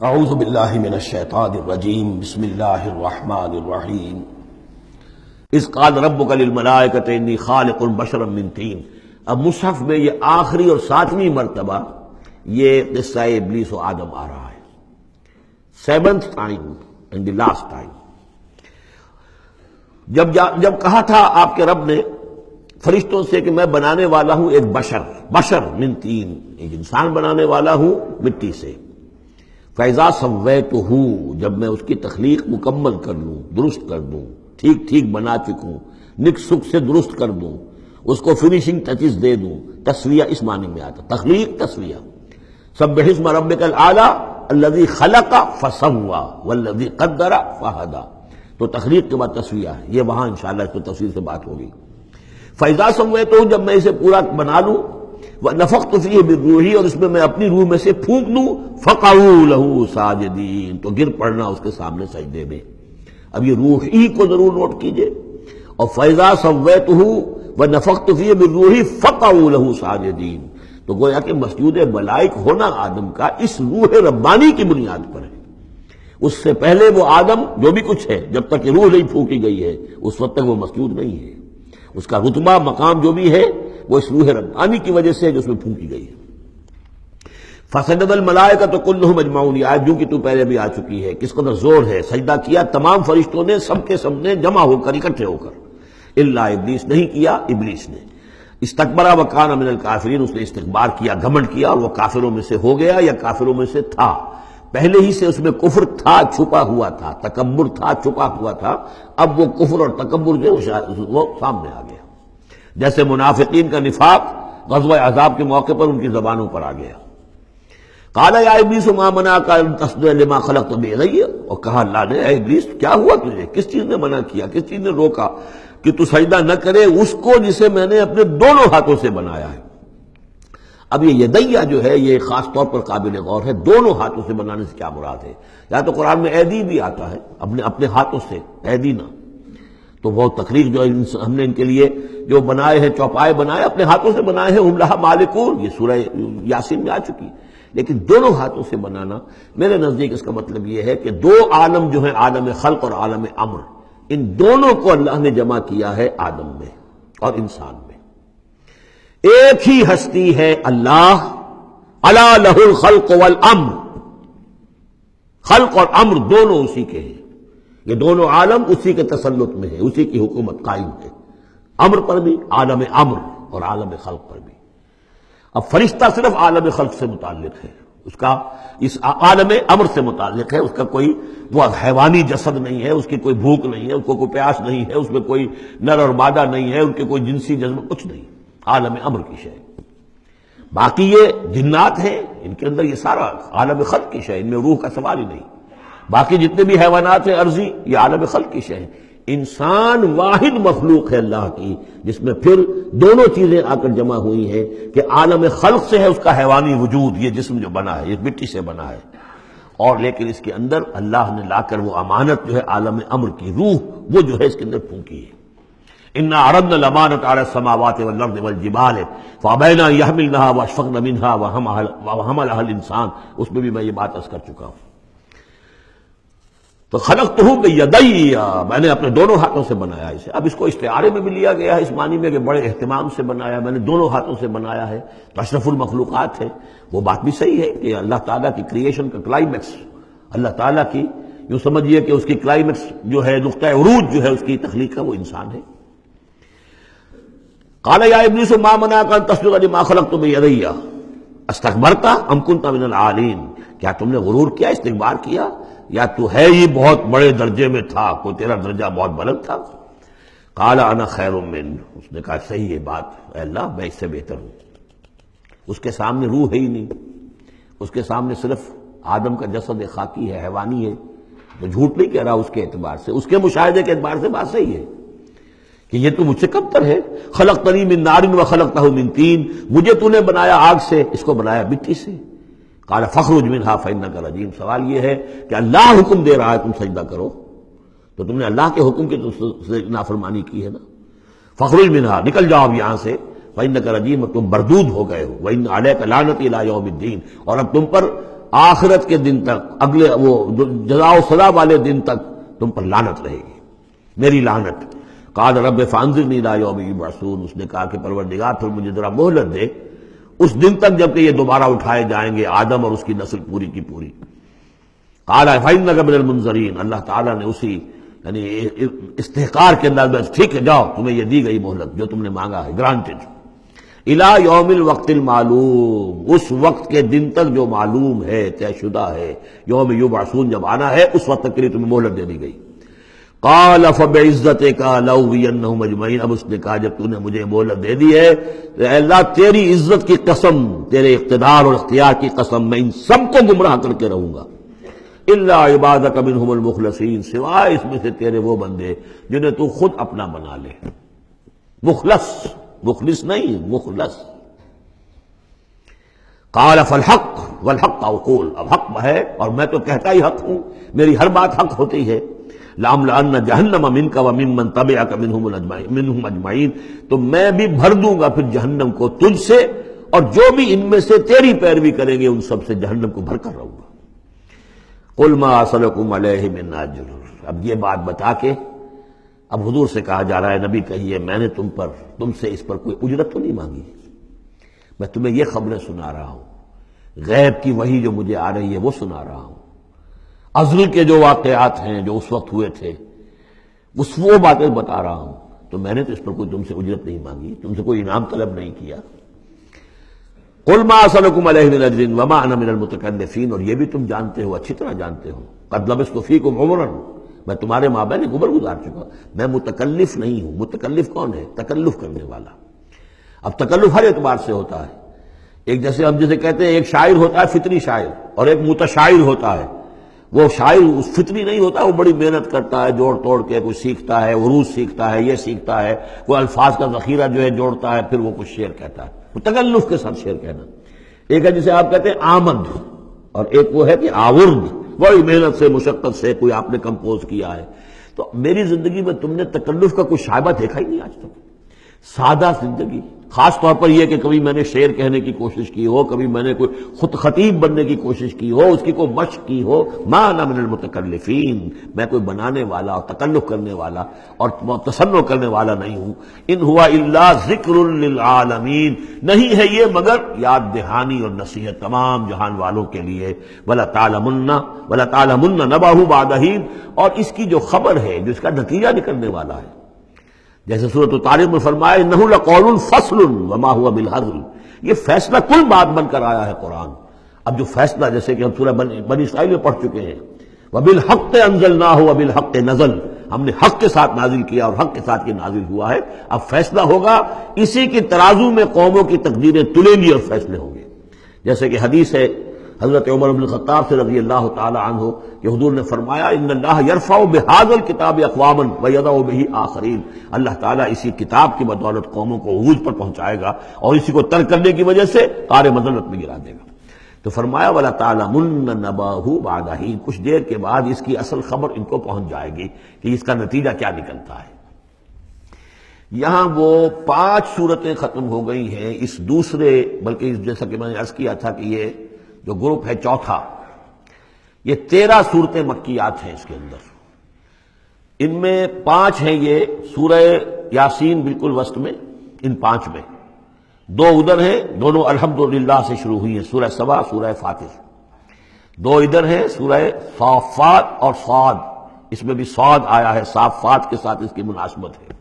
اعوذ باللہ من الشیطان الرجیم بسم اللہ الرحمن الرحیم اذ قال ربک للملائکۃ انی خالق بشرا من طین۔ اب مصحف میں یہ آخری اور 7ویں مرتبہ یہ قصہ ابلیس و آدم آ رہا ہے، 7th time and the last time۔ جب کہا تھا آپ کے رب نے فرشتوں سے کہ میں بنانے والا ہوں ایک بشر من طین، ایک انسان بنانے والا ہوں مٹی سے، فَإِذَا سَوَّيْتُهُ، جب میں اس کی تخلیق مکمل کر لوں، درست کر دوں، ٹھیک بنا چکوں، نک سک سے درست کر دوں، اس کو فنیشنگ ٹچز دے دوں۔ تسویہ اس معنی میں آتا، تخلیق تسویہ۔ سبح اسم ربک الاعلی الذی خلق فسوی والذی قدر فہدی، تو تخلیق کے بعد تسویہ ہے، یہ وہاں انشاءاللہ اس کو تفصیل سے بات ہوگی۔ فَإِذَا سَوَّيْتُهُ، جب میں اسے پورا بنا لوں، وَنَفَخْتُ فِيهِ مِن رُوحِي، اور اس میں میں اپنی روح میں سے پھونک دوں، فَقَعُوا لَهُ سَاجِدِينَ، تو گر پڑنا اس کے سامنے سجدے میں۔ اب یہ روح ہی کو ضرور نوٹ کیجئے، اور فَإِذَا سَوَّيْتُهُ وَنَفَخْتُ فِيهِ مِن رُوحِي فَقَعُوا لَهُ سَاجِدِينَ، تو گویا کہ مسجود ملائک ہونا آدم کا اس روح ربانی کی بنیاد پر ہے۔ اس سے پہلے وہ آدم جو بھی کچھ ہے، جب تک کہ روح نہیں پھونکی گئی ہے اس وقت تک وہ مسجود نہیں ہے۔ اس کا رتبہ مقام جو بھی ہے وہ اس روح ربانی کی وجہ سے ہے جو اس میں پھونکی گئی ہے۔ فسجد الملائکۃ کلھم اجمعون، یہ آیت جو کہ تو پہلے بھی آ چکی ہے، کس قدر زور ہے، سجدہ کیا تمام فرشتوں نے، سب کے سب نے جمع ہو کر، اکٹھے ہو کر، الا ابلیس، نہیں کیا ابلیس نے۔ استکبر وکان من الکافرین، اس نے استکبار کیا، گھمنڈ کیا، اور وہ کافروں میں سے ہو گیا یا کافروں میں سے تھا۔ پہلے ہی سے اس میں کفر تھا، چھپا ہوا تھا، تکبر تھا، چھپا ہوا تھا، اب وہ کفر اور تکبر جو وہ سامنے آ گیا۔ جیسے منافقین کا نفاق غزوہ احزاب کے موقع پر ان کی زبانوں پر آ گیا۔ قال یا ابلیس ما منعک ان تسجد لما خلقت بیدی، اور کہا اللہ نے، اے ابلیس کیا ہوا تجھے، کس چیز نے منع کیا، کس چیز نے روکا کہ تو سجدہ نہ کرے اس کو جسے میں نے اپنے دونوں ہاتھوں سے بنایا ہے۔ اب یہ یدیہ جو ہے یہ خاص طور پر قابل غور ہے، دونوں ہاتھوں سے بنانے سے کیا مراد ہے؟ یا تو قرآن میں ایدی بھی آتا ہے، اپنے ہاتھوں سے، ایدی نہ، تو وہ تخلیق جو ہم نے ان کے لیے جو بنائے ہیں، چوپائے بنائے، اپنے ہاتھوں سے بنائے ہیں، ہم لہا مالکون، یہ سورہ یاسین میں آ چکی۔ لیکن دونوں ہاتھوں سے بنانا میرے نزدیک اس کا مطلب یہ ہے کہ دو عالم جو ہیں، عالم خلق اور عالم امر، ان دونوں کو اللہ نے جمع کیا ہے آدم میں اور انسان میں۔ ایک ہی ہستی ہے اللہ، الا لہ الخلق والامر، خلق اور امر دونوں اسی کے ہیں، یہ دونوں عالم اسی کے تسلط میں ہے، اسی کی حکومت قائم ہے، امر پر بھی، عالم امر اور عالم خلق پر بھی۔ اب فرشتہ صرف عالم خلق سے متعلق ہے، اس کا اس عالم امر سے متعلق ہے، اس کا کوئی وہ حیوانی جسد نہیں ہے، اس کی کوئی بھوک نہیں ہے، اس کو کوئی پیاس نہیں ہے، اس میں کوئی نر اور مادہ نہیں ہے، ان کے کوئی جنسی جذبہ کچھ نہیں، عالم امر کی شے۔ باقی یہ جنات ہیں، ان کے اندر یہ سارا عالم خلق کی شے، ان میں روح کا سوال ہی نہیں۔ باقی جتنے بھی حیوانات ہیں ارضی، یہ عالم خلق کی شے ہیں۔ انسان واحد مخلوق ہے اللہ کی، جس میں پھر دونوں چیزیں آ کر جمع ہوئی ہیں کہ عالم خلق سے ہے اس کا حیوانی وجود، یہ جسم جو بنا ہے، یہ مٹی سے بنا ہے، اور لیکن اس کے اندر اللہ نے لا کر وہ امانت جو ہے عالم امر کی، روح، وہ جو ہے اس کے اندر پھونکی ہے۔ انا عرضنا الامانۃ علی السماوات والارض والجبال فابین ان یحملنها واشفقن منها وحملها الانسان، اس میں بھی میں یہ بات عرض کر چکا ہوں۔ تو خلقتہ بیدی، میں نے اپنے دونوں ہاتھوں سے بنایا اسے۔ اب اس کو استعارے میں بھی لیا گیا ہے، اس معنی میں کہ بڑے اہتمام سے بنایا، میں نے دونوں ہاتھوں سے بنایا ہے، تو اشرف المخلوقات ہے۔ وہ بات بھی صحیح ہے کہ اللہ تعالیٰ کی کریشن کا کلائمیکس، اللہ تعالیٰ کی یوں سمجھیے کہ اس کی کلائمیکس جو ہے، نقطہ عروج جو ہے اس کی تخلیق کا، وہ انسان ہے۔ قال یا ابلیس ما منعک ان تسجد لما خلقت بیدی استکبرت ام کنت من العالین، کیا تم نے غرور کیا، استکبار کیا، یا تو ہے ہی بہت بڑے درجے میں تھا، کوئی تیرا درجہ بہت بلند تھا؟ قال انا خیر من، اس نے کہا صحیح ہے بات، اے اللہ میں اس سے بہتر ہوں۔ اس کے سامنے روح ہے ہی نہیں، اس کے سامنے صرف آدم کا جسد خاکی ہے، حیوانی ہے، تو جھوٹ نہیں کہہ رہا اس کے اعتبار سے، اس کے مشاہدے کے اعتبار سے بات صحیح ہے کہ یہ تو مجھ سے کمتر ہے۔ خلقتنی من نار وخلقتہ من طین، مجھے تو نے بنایا آگ سے، اس کو بنایا مٹی سے۔ قال فاخرج منها فانک رجیم، سوال یہ ہے کہ اللہ حکم دے رہا ہے تم سجدہ کرو، تو تم نے اللہ کے حکم کی نافرمانی کی ہے نا۔ فاخرج منها، نکل جاؤ اب یہاں سے، فانک رجیم، تم مردود ہو گئے ہو، وان علیک لعنتی الی یوم الدین، اور اب تم پر آخرت کے دن تک، اگلے وہ جزا و سزا والے دن تک تم پر لعنت رہے گی، میری لعنت۔ قال رب فانظرنی الی یوم یبعثون، اس نے کہا کہ پروردگار پھر مجھے ذرا مہلت دے اس دن تک جب کہ یہ دوبارہ اٹھائے جائیں گے، آدم اور اس کی نسل پوری کی پوری۔ قال فإنک من المنظرین، اللہ تعالیٰ نے اسی یعنی استحقار کے انداز میں ٹھیک ہے جاؤ تمہیں یہ دی گئی مہلت جو تم نے مانگا ہے، گرانٹڈ۔ الی یوم الوقت المعلوم، اس وقت کے دن تک جو معلوم ہے، طے شدہ ہے، یوم یبعثون جب آنا ہے اس وقت تک کے لیے تمہیں مہلت دے دی گئی۔ قال فبعزتک لأغوینہم اجمعین، اب اس نے کہا جب تو نے مجھے مہلت دے دی ہے تو اے اللہ تیری عزت کی قسم، تیرے اقتدار اور اختیار کی قسم، میں ان سب کو گمراہ کر کے رہوں گا، الا عبادک منہم المخلصین، سوائے اس میں سے تیرے وہ بندے جنہیں تو خود اپنا بنا لے۔ مخلص، مخلص نہیں، مخلص۔ قال فالحق والحق اقول، اب حق ہے اور میں تو کہتا ہی حق ہوں، میری ہر بات حق ہوتی ہے۔ لأملأن جہنم منک وممن تبعک منہم اجمعین، تو میں بھی بھر دوں گا پھر جہنم کو تجھ سے اور جو بھی ان میں سے تیری پیروی کریں گے ان سب سے جہنم کو بھر کر رہوں گا۔ قل ما اسألکم علیہ من اجر، اب یہ بات بتا کے اب حضور سے کہا جا رہا ہے نبی کہیے میں نے تم سے اس پر کوئی اجرت تو نہیں مانگی، میں تمہیں یہ خبریں سنا رہا ہوں، غیب کی وحی جو مجھے آ رہی ہے وہ سنا رہا ہوں، ازل کے جو واقعات ہیں جو اس وقت ہوئے تھے وہ باتیں بتا رہا ہوں، تو میں نے تو اس پر کوئی تم سے اجرت نہیں مانگی، تم سے کوئی انعام طلب نہیں کیا۔ قل ما اسألکم علیہ من اجر وما انا من المتکلفین، اور یہ بھی تم جانتے ہو، اچھی طرح جانتے ہو، قد لبثت فیکم عمرا، میں تمہارے مابین ایک عمر گزار چکا، میں متکلف نہیں ہوں۔ متکلف کون ہے؟ تکلف کرنے والا۔ اب تکلف ہر اعتبار سے ہوتا ہے، ایک جیسے ہم جسے کہتے ہیں ایک شاعر ہوتا ہے فطری شاعر اور ایک متشاعر ہوتا ہے، وہ شاعر فطری نہیں ہوتا، وہ بڑی محنت کرتا ہے، جوڑ توڑ کے کوئی سیکھتا ہے، عروض سیکھتا ہے، یہ سیکھتا ہے، کوئی الفاظ کا ذخیرہ جو ہے جوڑتا ہے، پھر وہ کچھ شعر کہتا ہے، وہ تکلف کے ساتھ شعر کہنا۔ ایک ہے جسے آپ کہتے ہیں آمد، اور ایک وہ ہے کہ آورد، بڑی محنت سے مشقت سے کوئی آپ نے کمپوز کیا ہے۔ تو میری زندگی میں تم نے تکلف کا کوئی شائبہ دیکھا ہی نہیں آج تک، سادہ زندگی، خاص طور پر یہ کہ کبھی میں نے شعر کہنے کی کوشش کی ہو، کبھی میں نے کوئی خود خطیب بننے کی کوشش کی ہو، اس کی کوئی مشق کی ہو، ما انا من المتکلفین، میں کوئی بنانے والا اور تکلف کرنے والا اور تصنع کرنے والا نہیں ہوں۔ ان ہوا الا ذکر للعالمین، نہیں ہے یہ مگر یاد دہانی اور نصیحت تمام جہان والوں کے لیے۔ وَلَتَعْلَمُنَّ نَبَأَهُ بَعْدَ حِینٍ، اور اس کی جو خبر ہے، جو اس کا نتیجہ نکلنے والا ہے، جیسے سورۃ الطارق میں فرمایا انہ لقول فصل وما هو بالهزل، یہ فیصلہ کن بات بن کر آیا ہے قرآن۔ اب جو فیصلہ، جیسے کہ ہم سورہ بنی اسرائیل میں پڑھ چکے ہیں، وبالحق انزلناہ وبالحق نزل، ہم نے حق کے ساتھ نازل کیا اور حق کے ساتھ یہ نازل ہوا ہے۔ اب فیصلہ ہوگا، اسی کی ترازو میں قوموں کی تقدیریں تلیں گی اور فیصلے ہوں گے۔ جیسے کہ حدیث ہے حضرت عمر بن الخطاب سے رضی اللہ تعالی عنہ کہ حضور نے فرمایا ان اللہ یرفع بہذا الکتاب اقواما ویضع بہ آخرین، اللہ تعالیٰ اسی کتاب کی بدولت قوموں کو عروج پر پہنچائے گا اور اسی کو ترک کرنے کی وجہ سے قعر مذلت میں گرا دے گا۔ تو فرمایا وَلَتَعْلَمُنَّ نَبَأَهُ بَعْدَ حِینٍ، کچھ دیر کے بعد اس کی اصل خبر ان کو پہنچ جائے گی کہ اس کا نتیجہ کیا نکلتا ہے۔ یہاں وہ 5 صورتیں ختم ہو گئی ہیں اس دوسرے، بلکہ جیسا کہ میں نے عرض کیا تھا کہ یہ جو گروپ ہے چوتھا، یہ 13 صورتیں مکیات ہیں اس کے اندر، ان میں 5 ہیں یہ سورہ یاسین بالکل وسط میں، ان 5 میں 2 ادھر ہیں، دونوں الحمدللہ سے شروع ہوئی ہیں، سورہ سبا، سورہ فاطر، 2 ادھر ہیں سورہ صافات اور صاد، اس میں بھی صاد آیا ہے، صافات کے ساتھ اس کی مناسبت ہے۔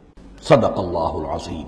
صدق اللہ العظیم۔